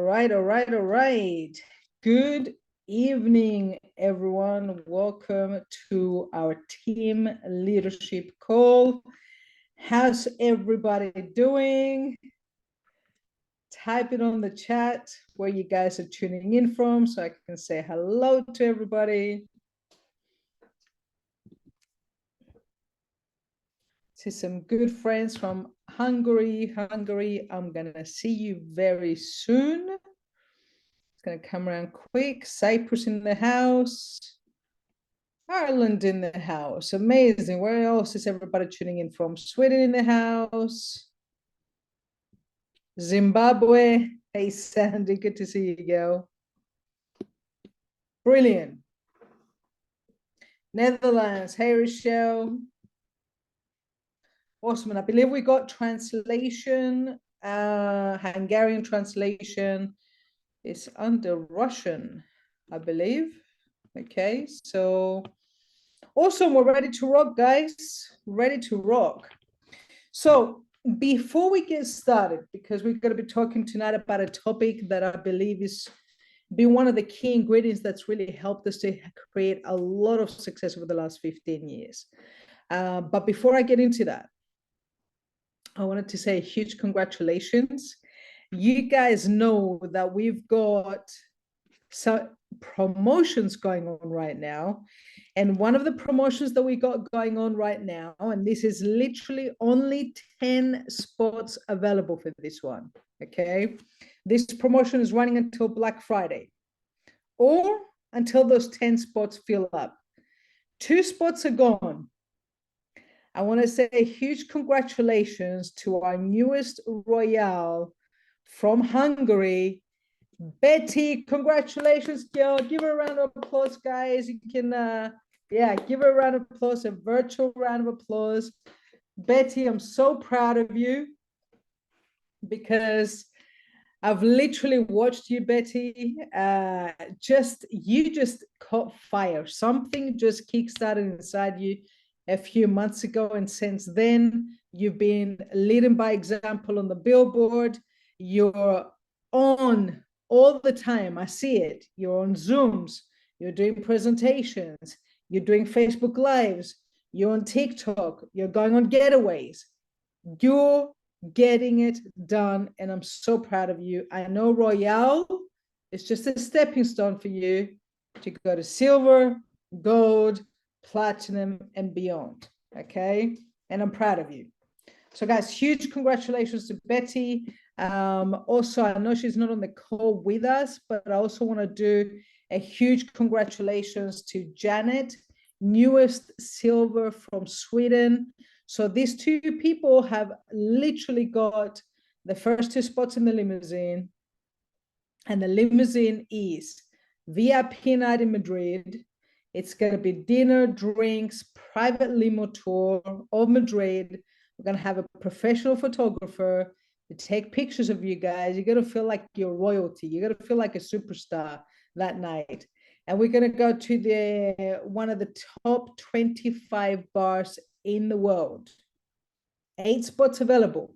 All right. Good evening, everyone. Welcome to our team leadership call. How's everybody doing? Type it on the chat where you guys are tuning in from so I can say hello to everybody. See some good friends from Hungary. I'm gonna see you very soon. It's gonna come around quick. Cyprus in the house. Ireland in the house. Amazing. Where else is everybody tuning in from? Sweden in the house. Zimbabwe. Hey, Sandy, good to see you, girl. Brilliant. Netherlands. Hey, Rochelle. Awesome. And I believe we got translation, Hungarian translation. It's under Russian, I believe. Okay, so awesome. We're ready to rock, guys. Ready to rock. So before we get started, because we're going to be talking tonight about a topic that I believe is been one of the key ingredients that's really helped us to create a lot of success over the last 15 years. But before I get into that, I wanted to say a huge congratulations. You guys know that we've got some promotions going on right now. And one of the promotions that we got going on right now, and this is literally only 10 spots available for this one, okay? This promotion is running until Black Friday or until those 10 spots fill up. 2 spots are gone. I want to say a huge congratulations to our newest Royale from Hungary, Betty. Congratulations, girl. Give her a round of applause, guys. You can, give her a round of applause, a virtual round of applause. Betty, I'm so proud of you because I've literally watched you, Betty. You just caught fire. Something just kickstarted inside you a few months ago, and since then you've been leading by example on the billboard. You're on all the time. I see it. You're on Zooms, you're doing presentations, you're doing Facebook Lives, you're on TikTok, you're going on getaways. You're getting it done, and I'm so proud of you. I know Royale is just a stepping stone for you to go to silver, gold, platinum, and beyond, okay? And I'm proud of you. So guys, huge congratulations to Betty. Also, I know she's not on the call with us, but I also want to do a huge congratulations to Janet, newest silver from Sweden. So these 2 people have literally got the first 2 spots in the limousine, and the limousine is VIP night in Madrid. It's going to be dinner, drinks, private limo tour of Madrid. We're going to have a professional photographer to take pictures of you guys. You're going to feel like you're royalty. You're going to feel like a superstar that night. And we're going to go to one of the top 25 bars in the world. 8 spots available.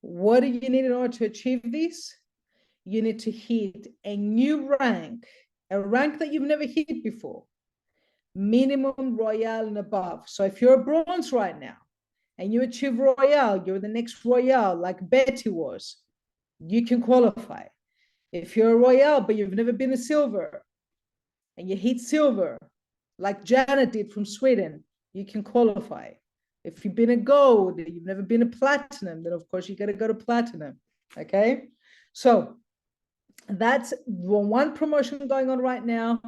What do you need in order to achieve this? You need to hit a new rank, a rank that you've never hit before, minimum Royale and above. So if you're a bronze right now and you achieve Royale, you're the next Royale like Betty was, you can qualify. If you're a Royale but you've never been a silver and you hit silver like Janet did from Sweden, you can qualify. If you've been a gold, you've never been a platinum, then of course you got to go to platinum, okay? So that's one promotion going on right now.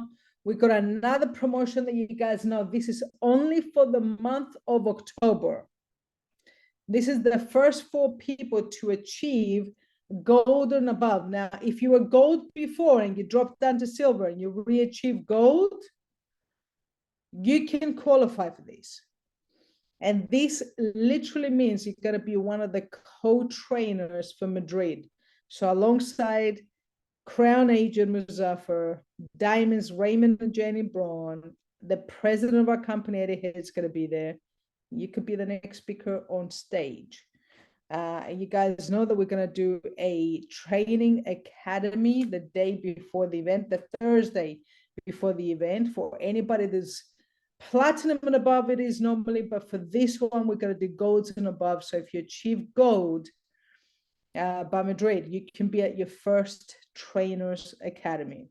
We got another promotion that you guys know. This is only for the month of October. This is the first 4 people to achieve gold and above. Now, if you were gold before and you dropped down to silver and you re-achieve gold, you can qualify for this. And this literally means you're going to be one of the co-trainers for Madrid. So alongside Crown Agent Muzaffar, Diamonds Raymond and Jenny Braun, the president of our company, Eddie Head, is going to be there. You could be the next speaker on stage. You guys know that we're going to do a training academy the day before the event, the Thursday before the event. For anybody that's platinum and above, it is normally, but for this one, we're going to do golds and above. So if you achieve gold by Madrid, you can be at your first trainers academy.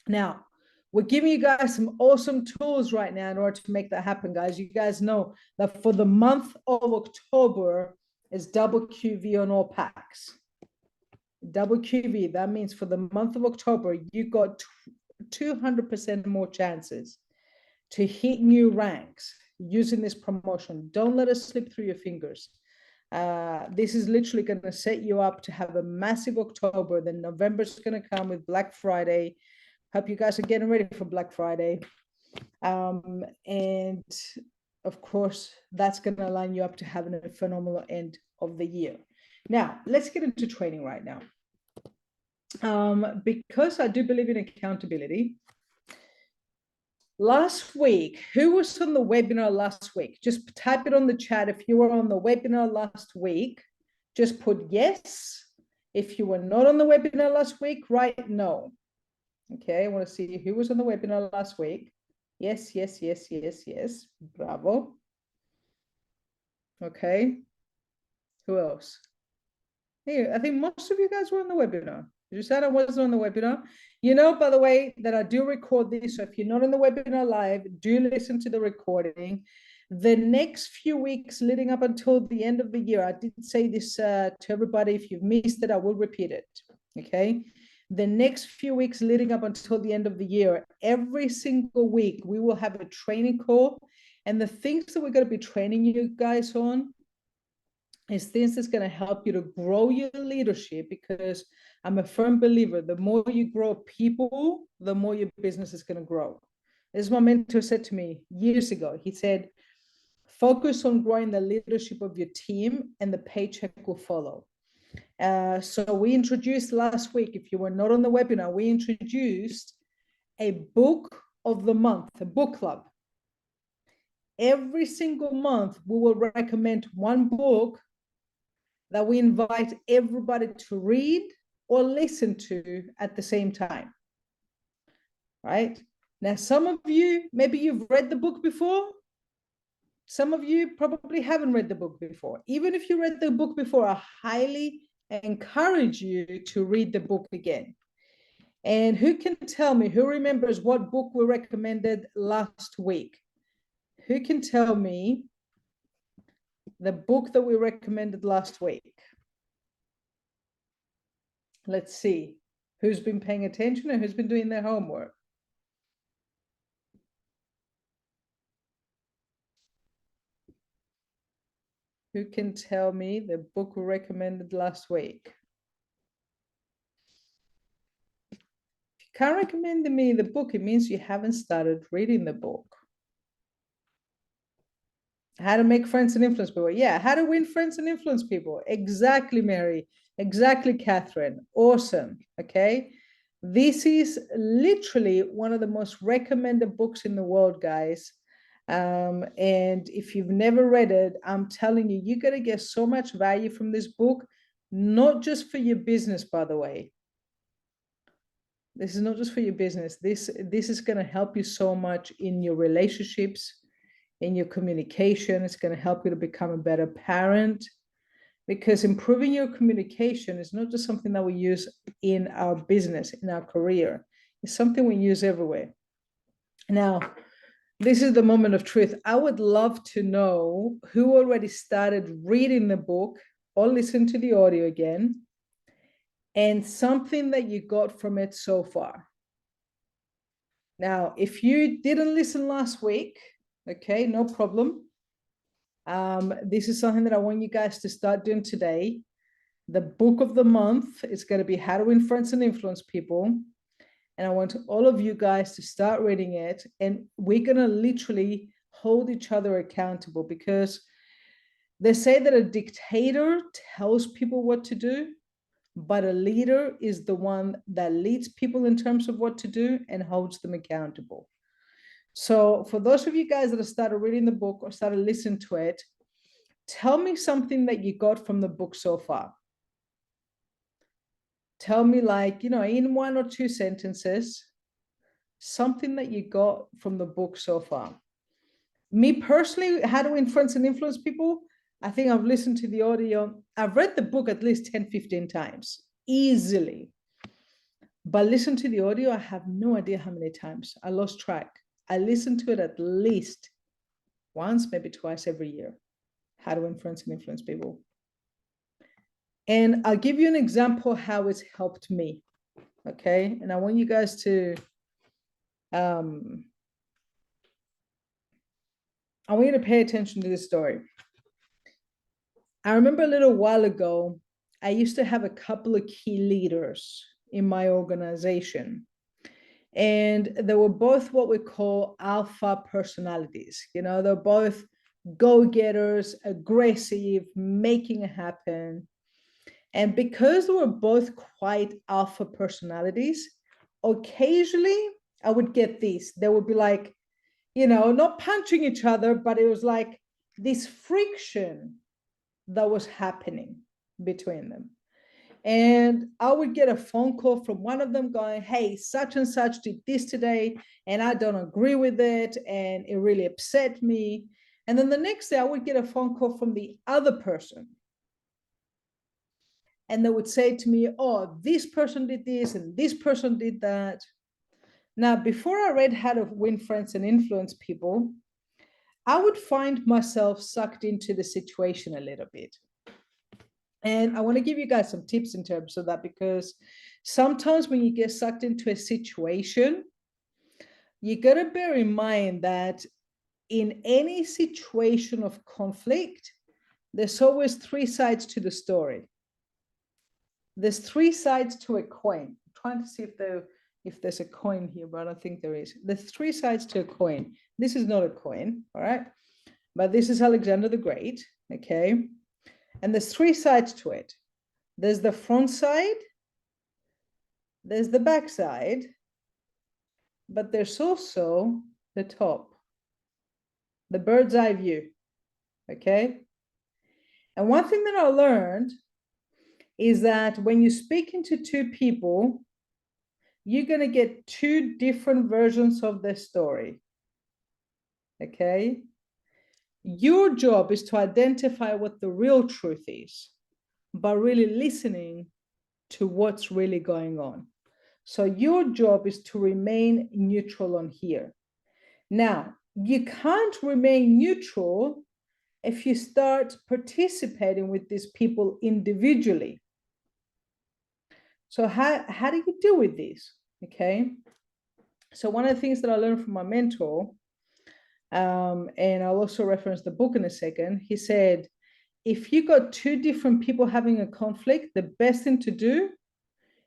Now, we're giving you guys some awesome tools right now in order to make that happen, guys. You guys know that for the month of October is double QV on all packs. Double QV, that means for the month of October, you got 200% more chances to hit new ranks using this promotion. Don't let it slip through your fingers. This is literally going to set you up to have a massive October. Then November's going to come with Black Friday. Hope you guys are getting ready for Black Friday. And of course, that's going to line you up to having a phenomenal end of the year. Now, let's get into training right now. Because I do believe in accountability. Last week, who was on the webinar last week? Just type it on the chat. If you were on the webinar last week, just put yes. If you were not on the webinar last week, write no. Okay, I want to see who was on the webinar last week. Yes, yes, yes, yes, yes. Bravo. Okay. Who else? Hey, I think most of you guys were on the webinar. You said I wasn't on the webinar. You know, by the way, that I do record this. So if you're not on the webinar live, do listen to the recording. The next few weeks leading up until the end of the year, I did say this to everybody. If you've missed it, I will repeat it. Okay. The next few weeks leading up until the end of the year, every single week, we will have a training call. And the things that we're going to be training you guys on is things that's going to help you to grow your leadership, because I'm a firm believer, the more you grow people, the more your business is going to grow. This is my mentor said to me years ago. He said, focus on growing the leadership of your team and the paycheck will follow. So we introduced last week, if you were not on the webinar, we introduced a book of the month, a book club. Every single month, we will recommend one book that we invite everybody to read or listen to at the same time, right? Now, some of you, maybe you've read the book before. Some of you probably haven't read the book before. Even if you read the book before, I highly encourage you to read the book again. And who can tell me, who remembers what book we recommended last week? Who can tell me the book that we recommended last week? Let's see who's been paying attention and who's been doing their homework. Who can tell me the book we recommended last week? If you can't recommend me the book, it means you haven't started reading the book. How to make friends and influence people. Yeah, how to win friends and influence people. Exactly, Mary. Exactly, Catherine. Awesome. Okay. This is literally one of the most recommended books in the world, guys. And if you've never read it, I'm telling you, you're going to get so much value from this book, not just for your business, by the way. This is not just for your business. This is going to help you so much in your relationships, in your communication. It's going to help you to become a better parent, because improving your communication is not just something that we use in our business, in our career. It's something we use everywhere. Now, this is the moment of truth. I would love to know who already started reading the book or listen to the audio again, and something that you got from it so far. Now, if you didn't listen last week, okay, no problem. This is something that I want you guys to start doing today. The book of the month is going to be How to Win Friends and Influence People. And I want all of you guys to start reading it. And we're going to literally hold each other accountable, because they say that a dictator tells people what to do, but a leader is the one that leads people in terms of what to do and holds them accountable. So for those of you guys that have started reading the book or started listening to it, Tell me something that you got from the book so far. Tell me, like, in 1 or 2 sentences, something that you got from the book so far. Me personally, How to Influence and Influence People, I think I've listened to the audio. I've read the book at least 10, 15 times, easily. But listen to the audio, I have no idea how many times. I lost track. I listen to it at least once, maybe twice every year. How to Influence and Influence People. And I'll give you an example how it's helped me. Okay. And I want you guys to, I want you to pay attention to this story. I remember a little while ago, I used to have a couple of key leaders in my organization. And they were both what we call alpha personalities. They're both go-getters, aggressive, making it happen. And because they were both quite alpha personalities, occasionally I would get this. They would be like, not punching each other, but it was like this friction that was happening between them. And I would get a phone call from one of them going, hey, such and such did this today, and I don't agree with it, and it really upset me. And then the next day I would get a phone call from the other person. And they would say to me, oh, this person did this and this person did that. Now, before I read How to Win Friends and Influence People, I would find myself sucked into the situation a little bit. And I want to give you guys some tips in terms of that, because sometimes when you get sucked into a situation, you got to bear in mind that in any situation of conflict, there's always 3 sides to the story. There's 3 sides to a coin. I'm trying to see if there's a coin here, but I don't think there is. There's 3 sides to a coin. This is not a coin, all right? But this is Alexander the Great, okay? And there's 3 sides to it. There's the front side, there's the back side, but there's also the top, the bird's eye view, okay? And one thing that I learned is that when you speak into 2 people, you're going to get 2 different versions of the story, okay? Your job is to identify what the real truth is, but really listening to what's really going on. So your job is to remain neutral on here. Now, you can't remain neutral if you start participating with these people individually. So how do you deal with this? Okay. So one of the things that I learned from my mentor, and I'll also reference the book in a second, he said, if you got 2 different people having a conflict, the best thing to do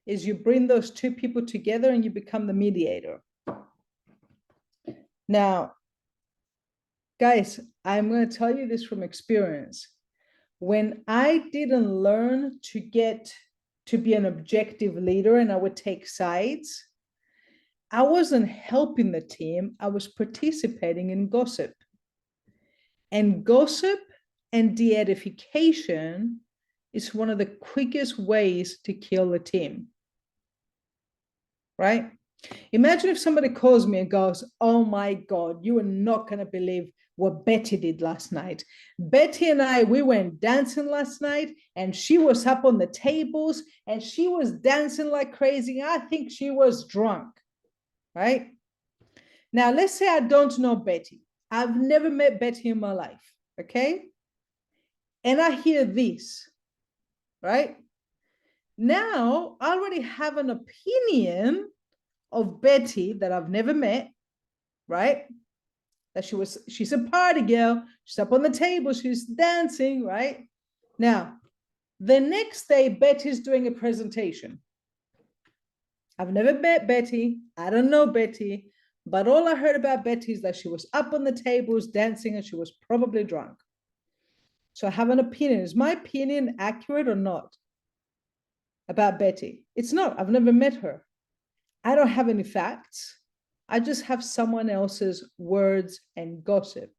is you bring those 2 people together and you become the mediator. Now, guys, I'm going to tell you this from experience. When I didn't learn to get to be an objective leader and I would take sides, I wasn't helping the team. I was participating in gossip. And gossip and de-edification is one of the quickest ways to kill a team. Right? Imagine if somebody calls me and goes, oh my God, you are not going to believe what Betty did last night. Betty and I, we went dancing last night and she was up on the tables and she was dancing like crazy. I think she was drunk, right? Now, let's say I don't know Betty. I've never met Betty in my life, okay? And I hear this, right? Now, I already have an opinion of Betty that I've never met, right? That she's a party girl, she's up on the table, she's dancing, right? Now, the next day, Betty's doing a presentation. I've never met Betty, I don't know Betty, but all I heard about Betty is that she was up on the tables dancing and she was probably drunk. So I have an opinion. Is my opinion accurate or not about Betty? It's not. I've never met her. I don't have any facts. I just have someone else's words and gossip.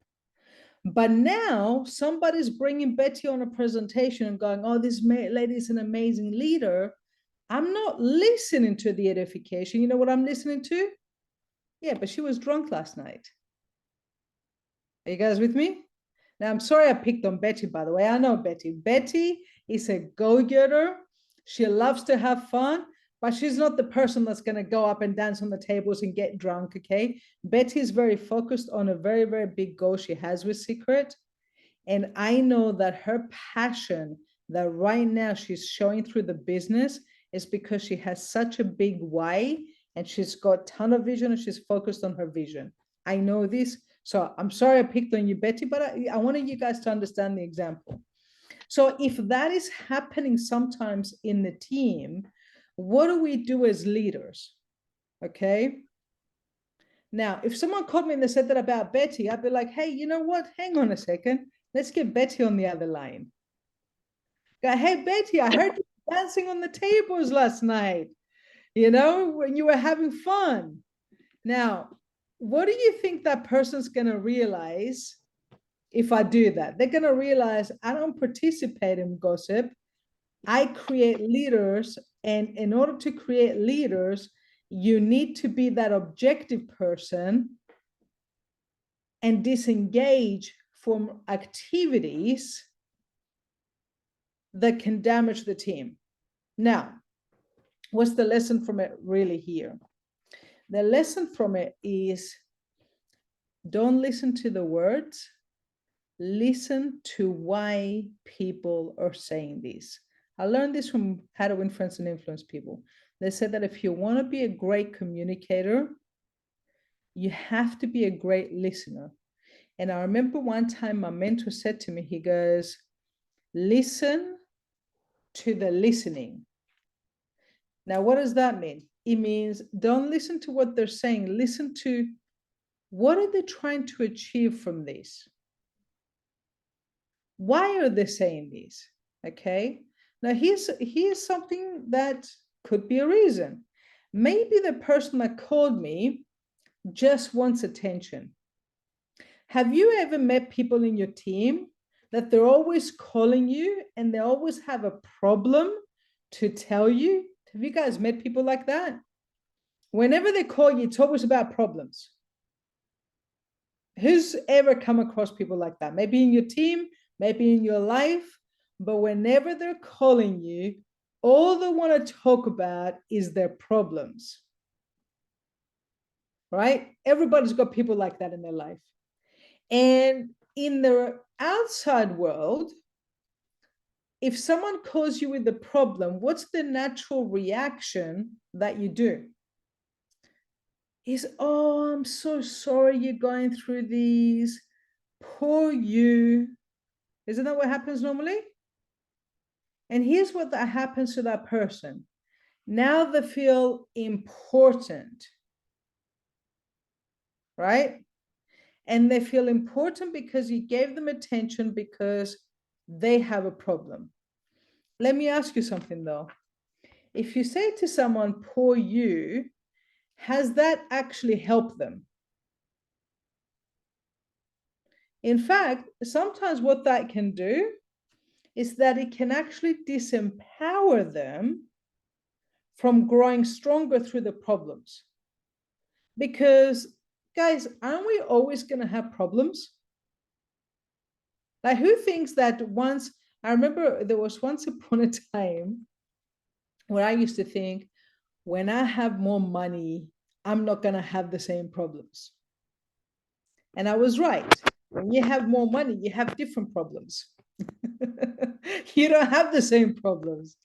But now somebody's bringing Betty on a presentation and going, oh, this lady is an amazing leader. I'm not listening to the edification. You know what I'm listening to? Yeah, but she was drunk last night. Are you guys with me? Now, I'm sorry I picked on Betty, by the way. I know Betty. Betty is a go-getter. She loves to have fun, but she's not the person that's going to go up and dance on the tables and get drunk, okay? Betty is very focused on a very, very big goal she has with Secret. And I know that her passion that right now she's showing through the business is because she has such a big why and she's got a ton of vision and she's focused on her vision. I know this. So I'm sorry I picked on you, Betty, but I wanted you guys to understand the example. So if that is happening sometimes in the team, what do we do as leaders? Okay. Now, if someone called me and they said that about Betty, I'd be like, hey, you know what? Hang on a second. Let's get Betty on the other line. Go, hey, Betty, I heard you dancing on the tables last night, when you were having fun. Now, what do you think that person's going to realize if I do that? They're going to realize I don't participate in gossip. I create leaders. And in order to create leaders, you need to be that objective person and disengage from activities that can damage the team. Now, what's the lesson from it really here? The lesson from it is don't listen to the words, listen to why people are saying this. I learned this from How to Win Friends and Influence People. They said that if you want to be a great communicator, you have to be a great listener. And I remember one time my mentor said to me, he goes, listen to the listening. Now, what does that mean? It means don't listen to what they're saying. Listen to what are they trying to achieve from this? Why are they saying this? Okay. Now, here's something that could be a reason. Maybe the person that called me just wants attention. Have you ever met people in your team that they're always calling you and they always have a problem to tell you? Have you guys met people like that? Whenever they call you, it's always about problems. Who's ever come across people like that? Maybe in your team, maybe in your life, but whenever they're calling you, all they want to talk about is their problems. Right? Everybody's got people like that in their life. And in the outside world, if someone calls you with a problem, what's the natural reaction that you do? Is, oh, I'm so sorry you're going through these. Poor you. Isn't that what happens normally? And here's what that happens to that person. Now they feel important, right? And they feel important because you gave them attention because they have a problem. Let me ask you something though. If you say to someone, poor you, has that actually helped them? In fact, sometimes what that can do is that it can actually disempower them from growing stronger through the problems. Because, guys, aren't we always going to have problems? Like, who thinks that once, I remember there was once upon a time where I used to think, when I have more money, I'm not going to have the same problems. And I was right. When you have more money, you have different problems. You don't have the same problems.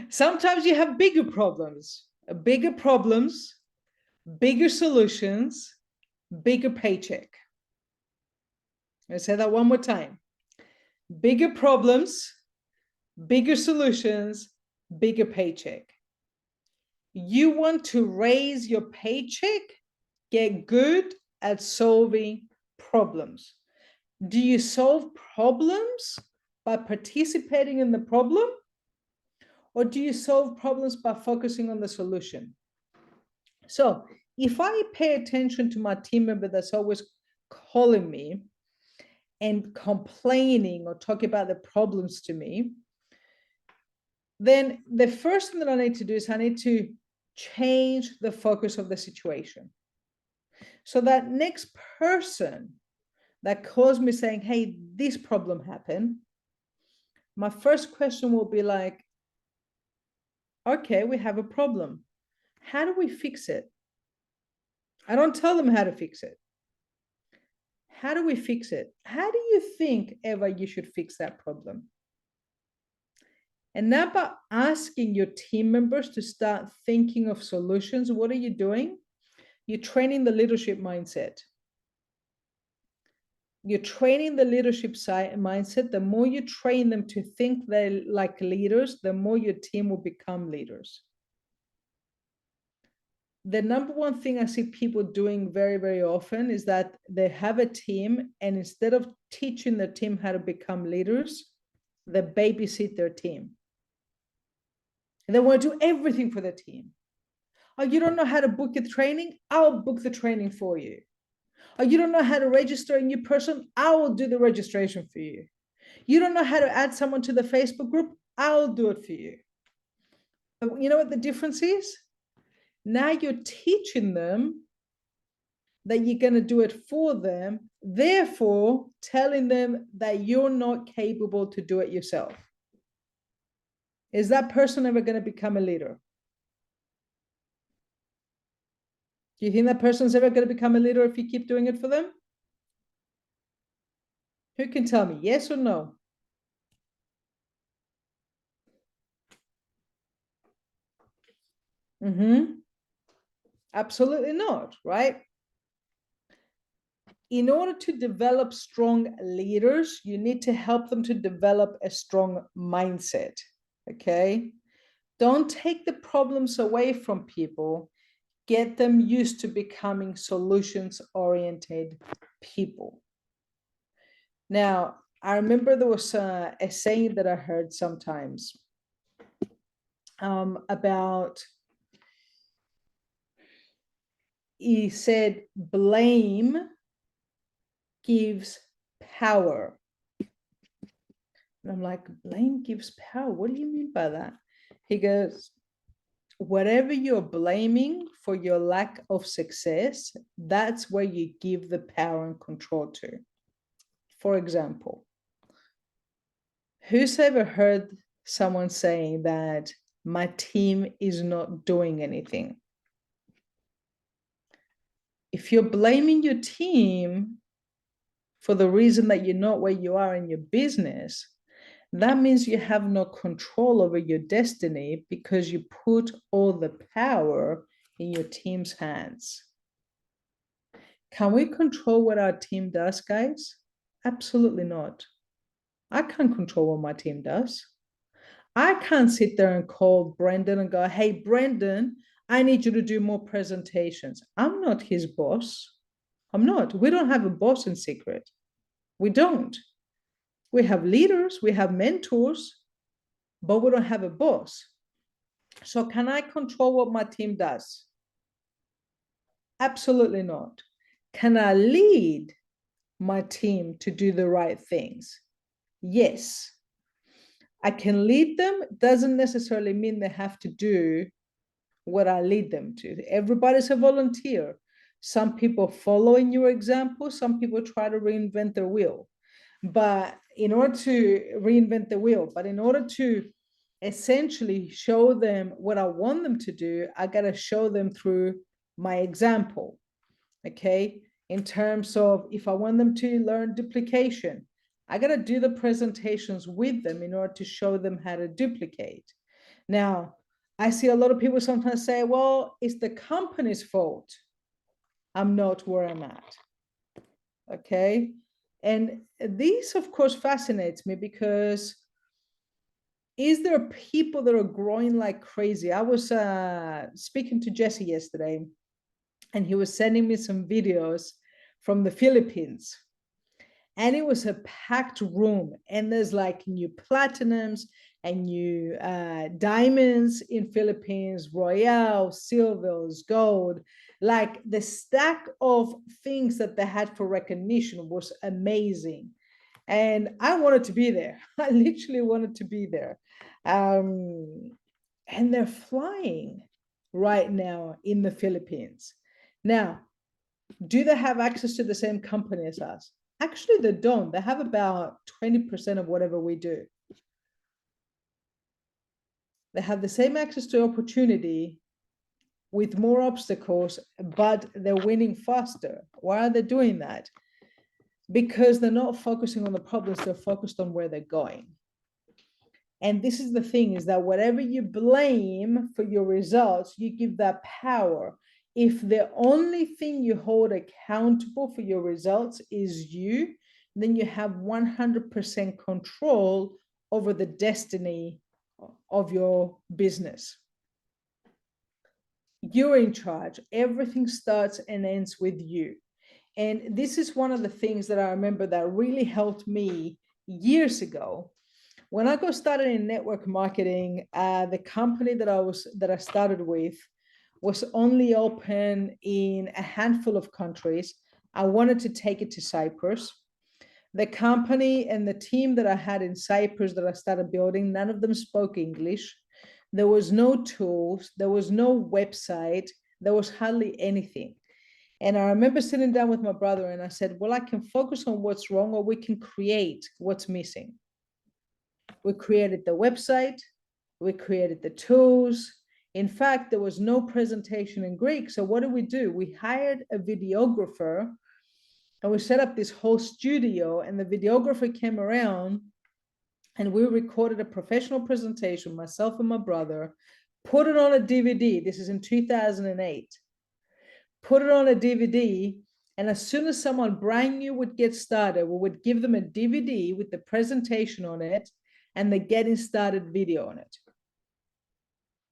Sometimes you have bigger problems, bigger solutions, bigger paycheck. I'll say that one more time. Bigger problems, bigger solutions, bigger paycheck. You want to raise your paycheck? Get good at solving problems. Do you solve problems by participating in the problem? Or do you solve problems by focusing on the solution? So if I pay attention to my team member that's always calling me, and complaining or talking about the problems to me, then the first thing that I need to do is I need to change the focus of the situation. So that next person that calls me saying, hey, this problem happened, my first question will be like, okay, we have a problem. How do we fix it? I don't tell them how to fix it. How do we fix it? How do you think, Eva, you should fix that problem? And now by asking your team members to start thinking of solutions, what are you doing? You're training the leadership mindset. You're training the leadership mindset. The more you train them to think they're like leaders, the more your team will become leaders. The number one thing I see people doing very, very often is that they have a team, and instead of teaching the team how to become leaders, they babysit their team. And they want to do everything for the team. Oh, you don't know how to book a training? I'll book the training for you. Oh, you don't know how to register a new person? I will do the registration for you. You don't know how to add someone to the Facebook group? I'll do it for you. But you know what the difference is? Now you're teaching them that you're going to do it for them, therefore telling them that you're not capable to do it yourself. Is that person ever going to become a leader? Do you think that person's ever going to become a leader if you keep doing it for them? Who can tell me, yes or no? Absolutely not, right? In order to develop strong leaders, you need to help them to develop a strong mindset, okay? Don't take the problems away from people. Get them used to becoming solutions-oriented people. Now, I remember there was a saying that I heard sometimes about, he said, blame gives power. And I'm like, blame gives power? What do you mean by that? He goes, whatever you're blaming for your lack of success, that's where you give the power and control to. For example, who's ever heard someone saying that my team is not doing anything? If you're blaming your team for the reason that you're not where you are in your business, that means you have no control over your destiny because you put all the power in your team's hands. Can we control what our team does, guys? Absolutely not. I can't control what my team does. I can't sit there and call Brendan and go, hey, Brendan, I need you to do more presentations. I'm not his boss. I'm not. We don't have a boss in secret. We don't. We have leaders, we have mentors, but we don't have a boss. So can I control what my team does? Absolutely not. Can I lead my team to do the right things? Yes. I can lead them. Doesn't necessarily mean they have to do what I lead them to. Everybody's a volunteer. Some people follow in your example, some people try to reinvent the wheel. But in order to reinvent the wheel, but in order to essentially show them what I want them to do, I got to show them through my example. Okay. In terms of if I want them to learn duplication, I got to do the presentations with them in order to show them how to duplicate. Now, I see a lot of people sometimes say, well, it's the company's fault I'm not where I'm at. Okay. And this, of course, fascinates me because is there people that are growing like crazy? I was speaking to Jesse yesterday, and he was sending me some videos from the Philippines. And it was a packed room, and there's like new platinums and new diamonds in Philippines, royale, silvers, gold. Like the stack of things that they had for recognition was amazing. And I wanted to be there. I literally wanted to be there. And they're flying right now in the Philippines. Now, do they have access to the same company as us? Actually, they don't. They have about 20% of whatever we do. They have the same access to opportunity with more obstacles, but they're winning faster. Why are they doing that? Because they're not focusing on the problems, they're focused on where they're going. And this is the thing, is that whatever you blame for your results, you give that power. If the only thing you hold accountable for your results is you, then you have 100% control over the destiny of your business. You're in charge. Everything starts and ends with you. And this is one of the things that I remember that really helped me years ago. When I got started in network marketing, the company that I started with was only open in a handful of countries. I wanted to take it to Cyprus. The company and the team that I had in Cyprus that I started building, none of them spoke English. There was no tools, there was no website, there was hardly anything. And I remember sitting down with my brother and I said, well, I can focus on what's wrong, or we can create what's missing. We created the website, we created the tools. In fact, there was no presentation in Greek. So what did we do? We hired a videographer and we set up this whole studio, and the videographer came around and we recorded a professional presentation, myself and my brother, put it on a DVD. This is in 2008. Put it on a DVD, and as soon as someone brand new would get started, we would give them a DVD with the presentation on it and the getting started video on it.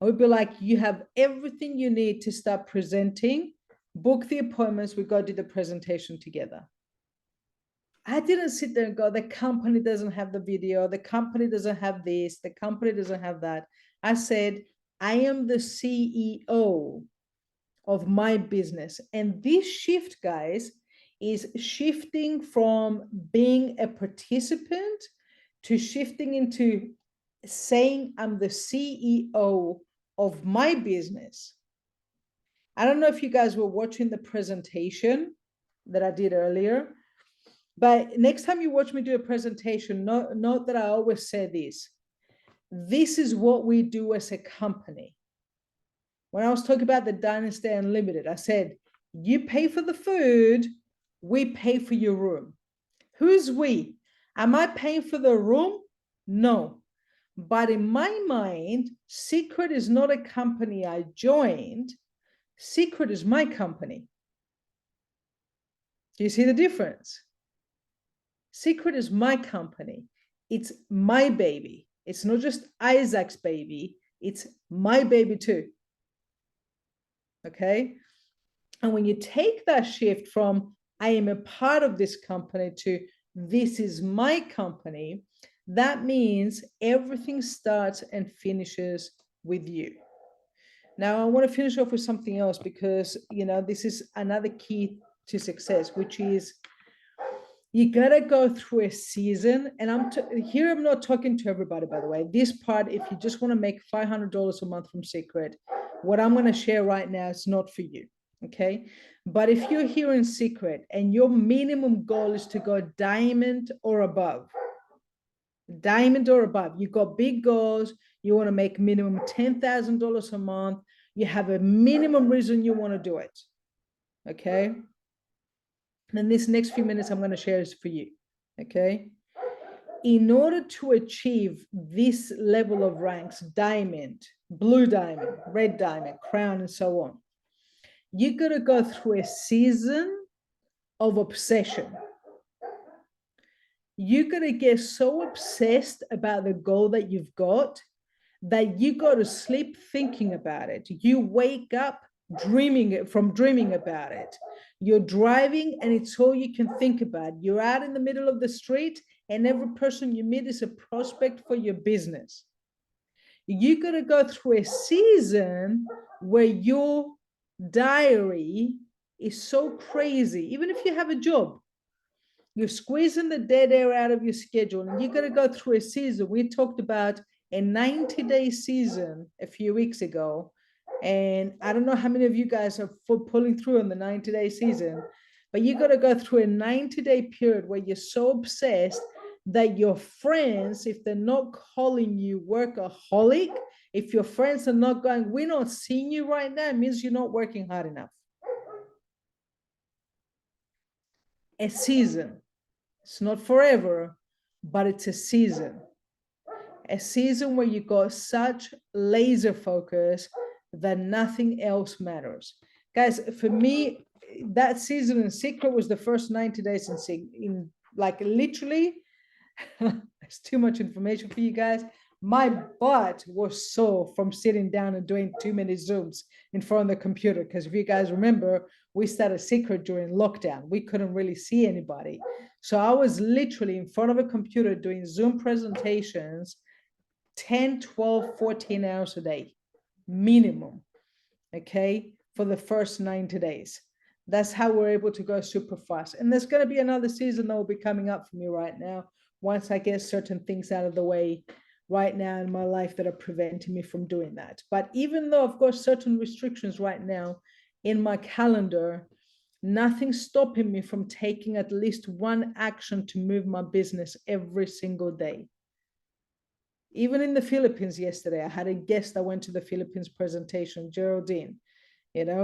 I would be like, you have everything you need to start presenting, book the appointments, we go do the presentation together. I didn't sit there and go, the company doesn't have the video, the company doesn't have this, the company doesn't have that. I said, I am the CEO of my business. And this shift, guys, is shifting from being a participant to shifting into saying, I'm the CEO of my business. I don't know if you guys were watching the presentation that I did earlier, but next time you watch me do a presentation, note that I always say this. This is what we do as a company. When I was talking about the Dynasty Unlimited, I said, you pay for the food, we pay for your room. Who's we? Am I paying for the room? No. But in my mind, Secret is not a company I joined. Secret is my company. Do you see the difference? Secret is my company. It's my baby. It's not just Isaac's baby. It's my baby too. Okay? And when you take that shift from I am a part of this company to this is my company, that means everything starts and finishes with you. Now, I want to finish off with something else because, this is another key to success, which is you got to go through a season. And I'm not talking to everybody, by the way. This part, if you just want to make $500 a month from Secret, what I'm going to share right now is not for you. Okay. But if you're here in Secret and your minimum goal is to go diamond or above, you got big goals, you want to make minimum $10,000 a month, you have a minimum reason you want to do it. Okay. And this next few minutes I'm going to share is for you. Okay. In order to achieve this level of ranks, diamond, blue diamond, red diamond, crown, and so on, you got to go through a season of obsession. You got to get so obsessed about the goal that you've got that you go to sleep thinking about it. You wake up dreaming about it. You're driving and it's all you can think about. You're out in the middle of the street and every person you meet is a prospect for your business. You got to go through a season where your diary is so crazy, even if you have a job. You're squeezing the dead air out of your schedule, and you're going to go through a season. We talked about a 90-day season a few weeks ago. And I don't know how many of you guys are pulling through in the 90-day season, but you got to go through a 90-day period where you're so obsessed that your friends, if they're not calling you workaholic, if your friends are not going, we're not seeing you right now, it means you're not working hard enough. A season. It's not forever, but it's a season. A season where you got such laser focus that nothing else matters. Guys, for me, that season in Secret was the first 90 days in like literally, it's too much information for you guys. My butt was sore from sitting down and doing too many Zooms in front of the computer. Because if you guys remember, we started Secret during lockdown. We couldn't really see anybody. So I was literally in front of a computer doing Zoom presentations 10, 12, 14 hours a day, minimum, okay, for the first 90 days. That's how we're able to go super fast. And there's going to be another season that will be coming up for me right now, once I get certain things out of the way right now in my life that are preventing me from doing that. But even though I've got certain restrictions right now in my calendar, nothing's stopping me from taking at least one action to move my business every single day. Even in the Philippines yesterday, I had a guest that went to the Philippines presentation, Geraldine,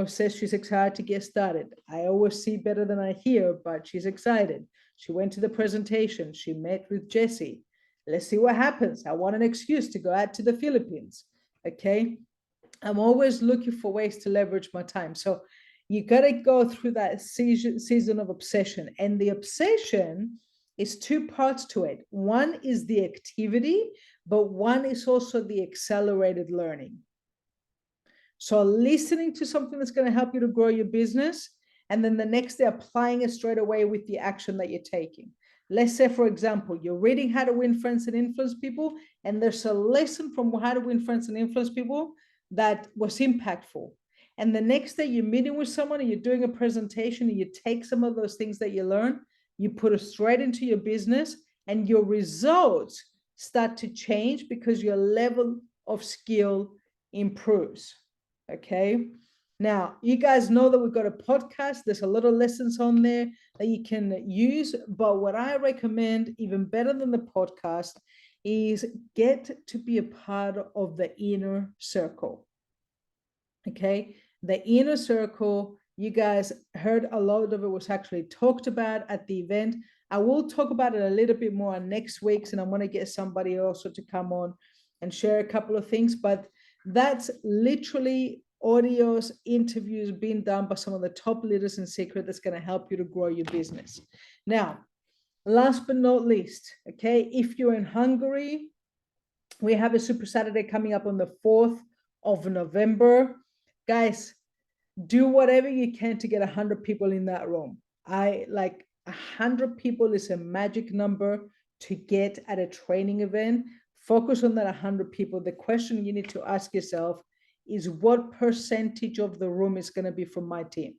says she's excited to get started. I always see better than I hear, but she's excited. She went to the presentation. She met with Jesse. Let's see what happens. I want an excuse to go out to the Philippines. Okay. I'm always looking for ways to leverage my time. So you got to go through that season of obsession. And the obsession is two parts to it. One is the activity, but one is also the accelerated learning. So listening to something that's going to help you to grow your business, and then the next day applying it straight away with the action that you're taking. Let's say, for example, you're reading How to Win Friends and Influence People, and there's a lesson from How to Win Friends and Influence People that was impactful. And the next day you're meeting with someone and you're doing a presentation and you take some of those things that you learn, you put it straight into your business, and your results start to change because your level of skill improves. Okay. Now, you guys know that we've got a podcast. There's a lot of lessons on there that you can use. But what I recommend, even better than the podcast, is get to be a part of the inner circle. Okay. The inner circle, you guys heard a lot of it was actually talked about at the event. I will talk about it a little bit more next week's, and I'm going to get somebody also to come on and share a couple of things. But that's literally audios, interviews being done by some of the top leaders in Secret that's going to help you to grow your business. Now, last but not least, okay, if you're in Hungary, we have a Super Saturday coming up on the 4th of November. Guys, do whatever you can to get 100 people in that room. 100 people is a magic number to get at a training event. Focus on that 100 people. The question you need to ask yourself is, what percentage of the room is going to be from my team?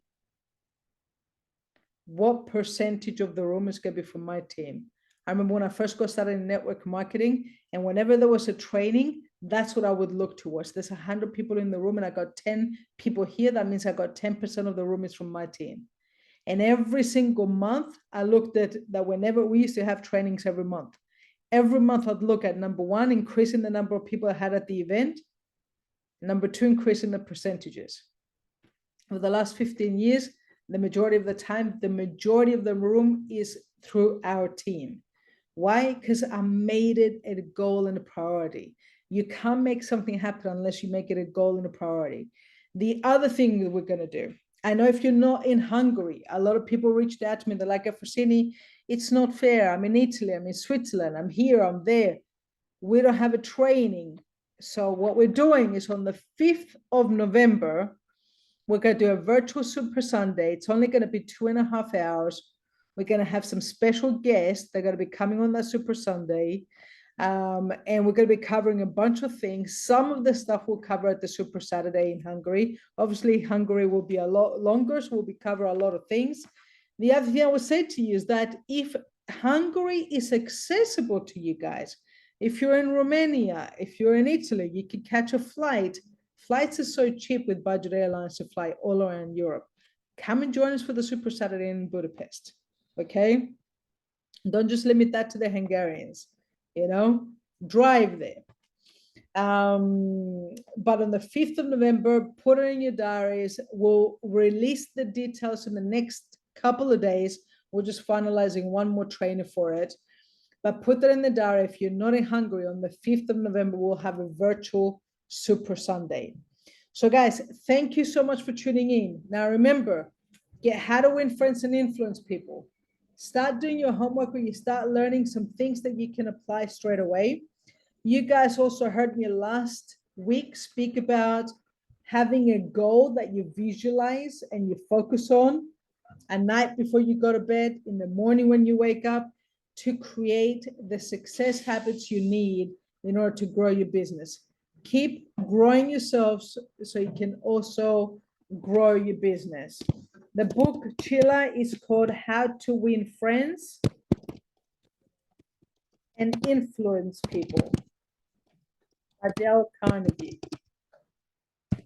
What percentage of the room is going to be from my team? I remember when I first got started in network marketing, and whenever there was a training, that's what I would look towards. There's 100 people in the room and I got 10 people here. That means I got 10% of the room is from my team. And every single month, I looked at that. Whenever we used to have trainings every month, I'd look at, number one, increasing the number of people I had at the event. Number two, increasing the percentages. For the last 15 years, the majority of the time, the majority of the room is through our team. Why? Because I made it a goal and a priority. You can't make something happen unless you make it a goal and a priority. The other thing that we're going to do, I know if you're not in Hungary, a lot of people reached out to me. They're like, Efrosyni, it's not fair. I'm in Italy, I'm in Switzerland, I'm here, I'm there. We don't have a training. So what we're doing is on the 5th of November, we're going to do a virtual Super Sunday. It's only going to be 2.5 hours. We're going to have some special guests. They're going to be coming on that Super Sunday. And we're going to be covering a bunch of things. Some of the stuff we'll cover at the Super Saturday in Hungary. Obviously, Hungary will be a lot longer, so we'll be covering a lot of things. The other thing I would say to you is that if Hungary is accessible to you guys, if you're in Romania, if you're in Italy, you can catch a flight. Flights are so cheap with budget airlines to fly all around Europe. Come and join us for the Super Saturday in Budapest. Okay? Don't just limit that to the Hungarians, drive there. But on the 5th of November, put it in your diaries. We'll release the details in the next couple of days. We're just finalizing one more trainer for it. But put that in the diary. If you're not in Hungary, on the 5th of November, we'll have a virtual Super Sunday. So guys, thank you so much for tuning in. Now remember, get how to win friends and influence people. Start doing your homework where you start learning some things that you can apply straight away. You guys also heard me last week speak about having a goal that you visualize and you focus on at night before you go to bed, in the morning when you wake up, to create the success habits you need in order to grow your business. Keep growing yourselves so you can also grow your business. The book, Chilla, is called How to Win Friends and Influence People by Dale Carnegie. You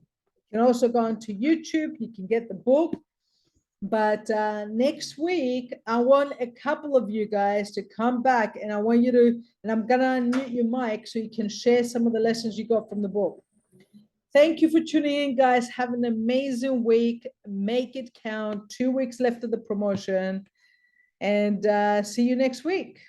can also go onto YouTube. You can get the book. But next week, I want a couple of you guys to come back, and I want you to, and I'm going to unmute your mic so you can share some of the lessons you got from the book. Thank you for tuning in, guys. Have an amazing week. Make it count. 2 weeks left of the promotion. And see you next week.